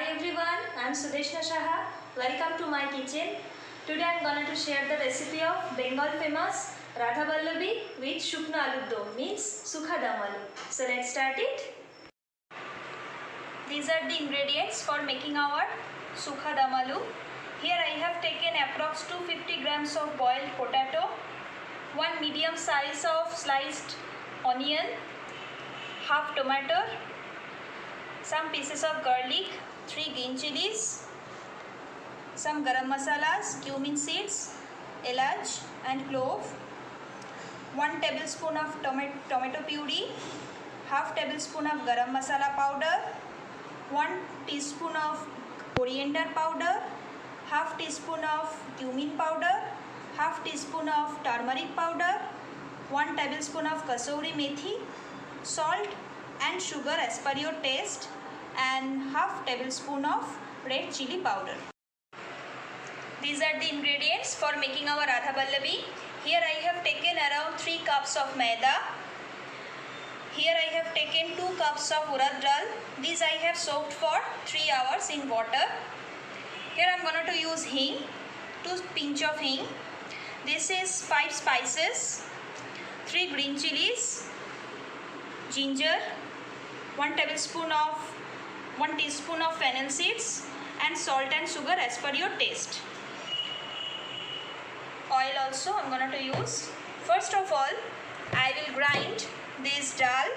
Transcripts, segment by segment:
everyone, I am Sudeshna Shaha. Welcome to my kitchen. Today I am going to share the recipe of Bengal famous Radha Vallabi with Shukna Aloo Dough, means Sukha Dum Aloo. So let's start it. These are the ingredients for making our Sukha Dum Aloo. Here I have taken approx 250 grams of boiled potato, 1 medium size of sliced onion, half tomato, some pieces of garlic, 3 green chilies, some garam masalas, cumin seeds, elach and clove, 1 tablespoon of tomato puree, half tablespoon of garam masala powder, 1 teaspoon of coriander powder, half teaspoon of cumin powder, half teaspoon of turmeric powder, 1 tablespoon of kasoori methi, salt and sugar as per your taste, and half tablespoon of red chili powder. These are the ingredients for making our Radha Vallabi. Here I have taken around 3 cups of maida. Here I have taken 2 cups of urad dal. These I have soaked for 3 hours in water. Here I am going to use hing, 2 pinch of hing. This is 5 spices, 3 green chilies, ginger, 1 teaspoon of fennel seeds, and salt and sugar as per your taste. Oil also I am going to use. First of all, I will grind this dal,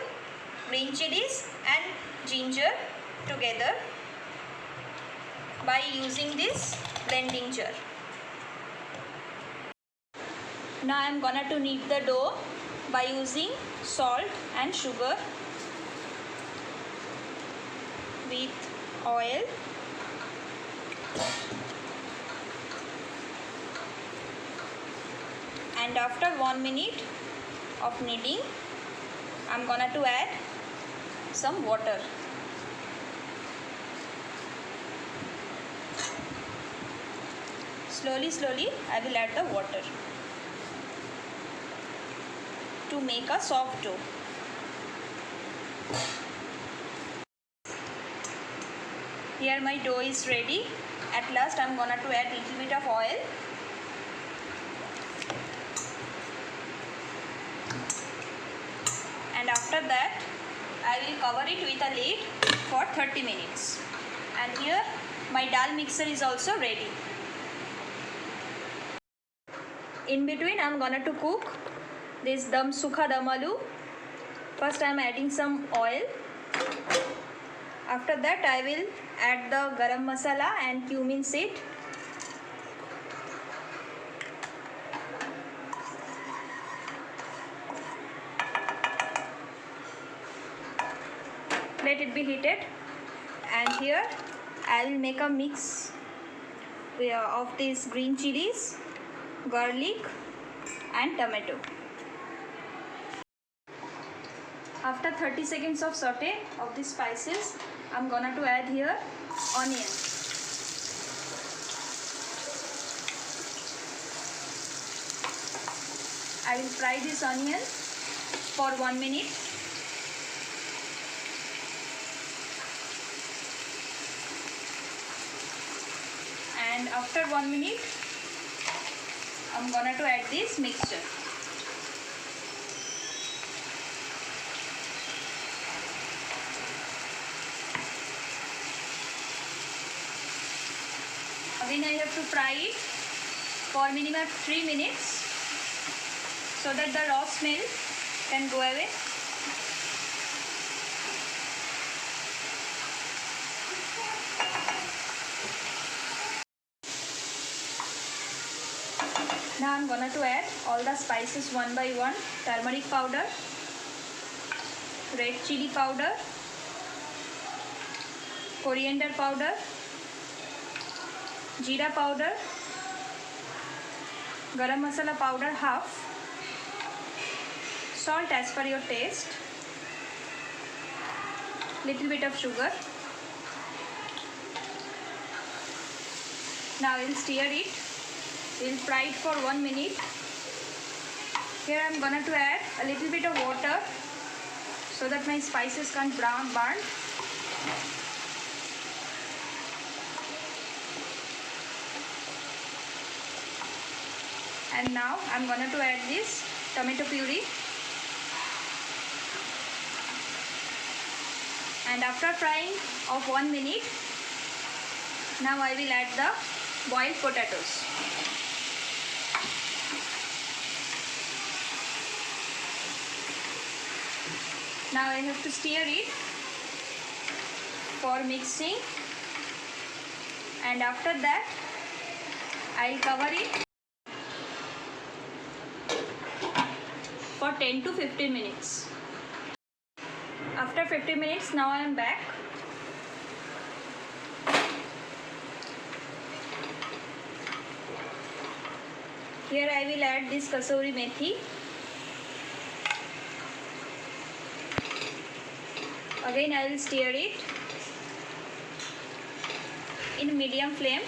green chilies and ginger together by using this blending jar. Now I am going to knead the dough by using salt and sugar with oil. And after 1 minute of kneading, I am going to add some water. Slowly I will add the water to make a soft dough. Here my dough is ready. At last I am going to add little bit of oil. And after that I will cover it with a lid for 30 minutes. And here my dal mixer is also ready. In between I am going to cook this Sukha Dum Aloo. First I am adding some oil. After that I will add the garam masala and cumin seed. Let it be heated, and here I will make a mix of these green chilies, garlic and tomato. After 30 seconds of saute of the spices, I am going to add here onion. I will fry this onion for 1 minute. And after 1 minute, I am going to add this mixture. Again I have to fry it for minimum 3 minutes so that the raw smell can go away. Now I am going to add all the spices one by one. Turmeric powder, red chili powder, coriander powder, jeera powder, garam masala powder half, salt as per your taste, little bit of sugar. Now we will stir it. We will fry it for 1 minute. Here I am going to add a little bit of water so that my spices can't burn. And now I'm gonna to add this tomato puree. And after frying of 1 minute, now I will add the boiled potatoes. Now I have to stir it for mixing, and after that I'll cover it for 10 to 15 minutes. After 50 minutes, now I am back. Here I will add this kasuri methi. Again I will stir it in medium flame.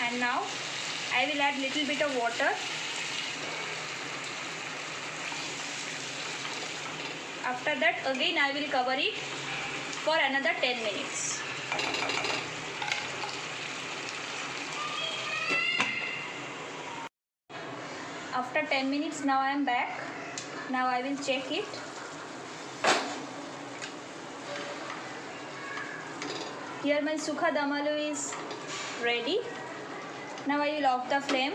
And now I will add little bit of water. After that again I will cover it for another 10 minutes. After 10 minutes, now I am back. Now I will check it. Here my sukha dum aloo is ready. Now I will off the flame.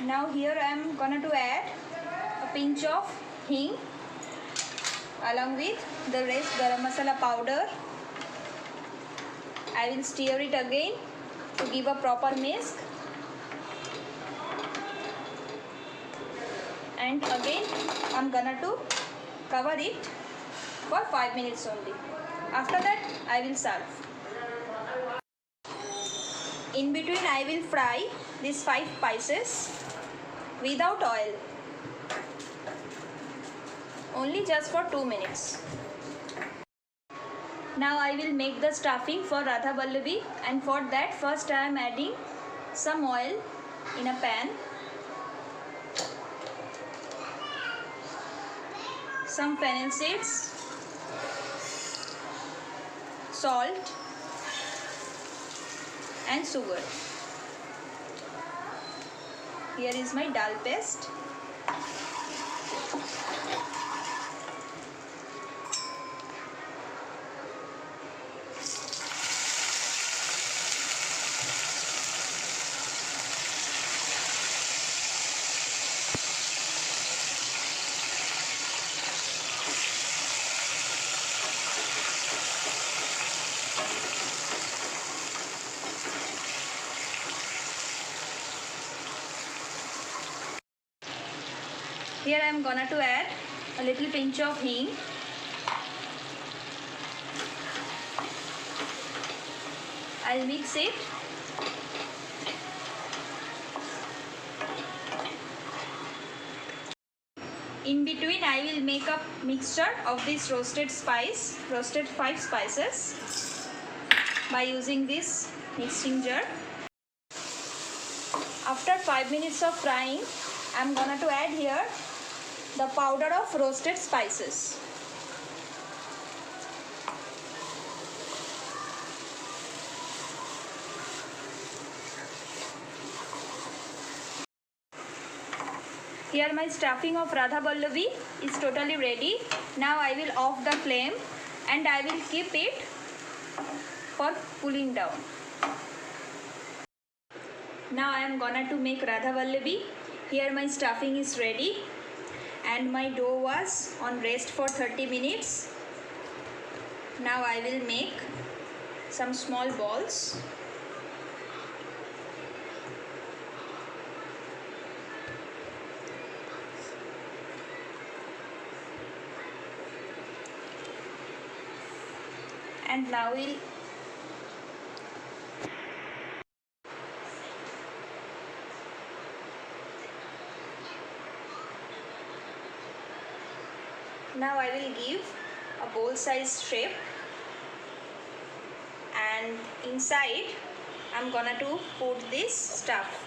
Now here I am gonna to add a pinch of hing along with the rest garam masala powder. I will stir it again to give a proper mix. And again I'm gonna to cover it for 5 minutes only. After that I will serve. In between I will fry these 5 spices without oil, only just for 2 minutes. Now I will make the stuffing for Radha Vallavi, and for that first I am adding some oil in a pan, some fennel seeds, salt and sugar. Here is my dal paste. Here I am gonna to add a little pinch of hing. I'll mix it. In between I will make a mixture of this roasted 5 spices by using this mixing jar. After 5 minutes of frying, I am gonna to add here the powder of roasted spices. Here my stuffing of Radha Vallavi is totally ready. Now I will off the flame and I will keep it for cooling down. Now I am gonna to make Radha Vallavi. Here my stuffing is ready and my dough was on rest for 30 minutes. Now I will make some small balls. And now I will give a bowl size shape, and inside I'm gonna to put this stuff,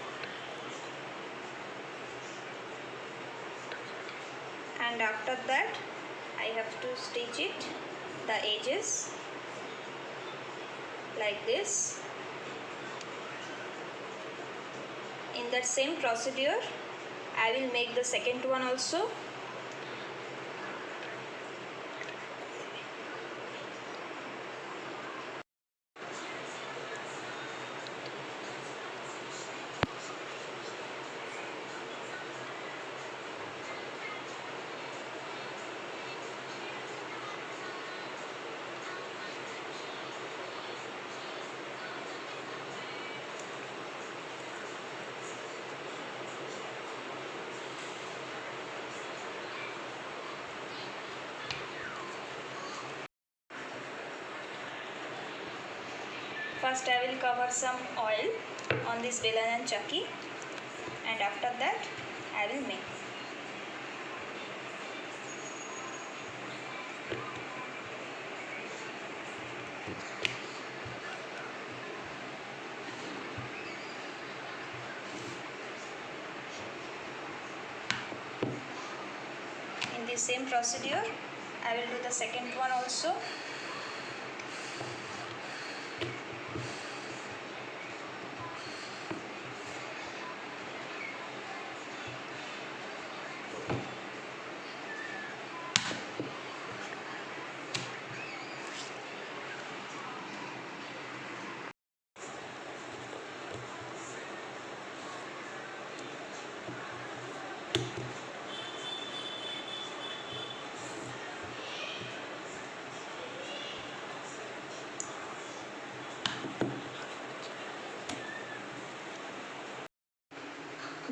and after that I have to stitch it the edges like this. In that same procedure, I will make the second one also. First I will cover some oil on this belan and chakki, and after that I will make. In the same procedure, I will do the second one also.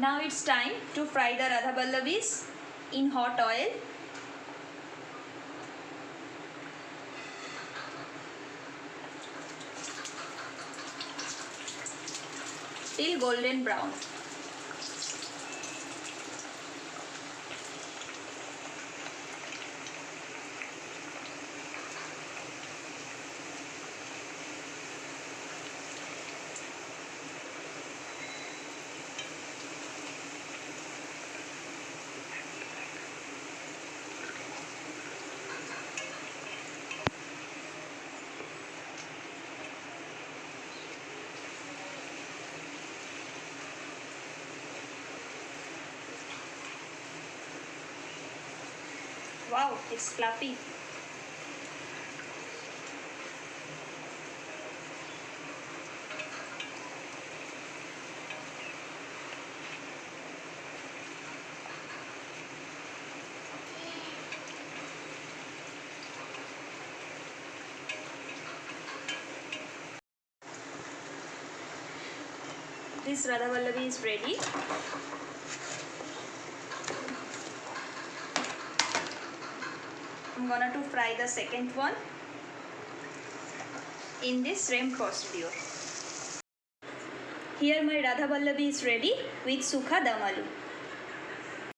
Now it's time to fry the Radha Vallabhis in hot oil till golden brown. Wow, it's fluffy. This Radha Vallabhi is ready. I'm gonna to fry the second one in this same procedure. Here my Radha Vallabhi is ready with Sukha Dam Aloo.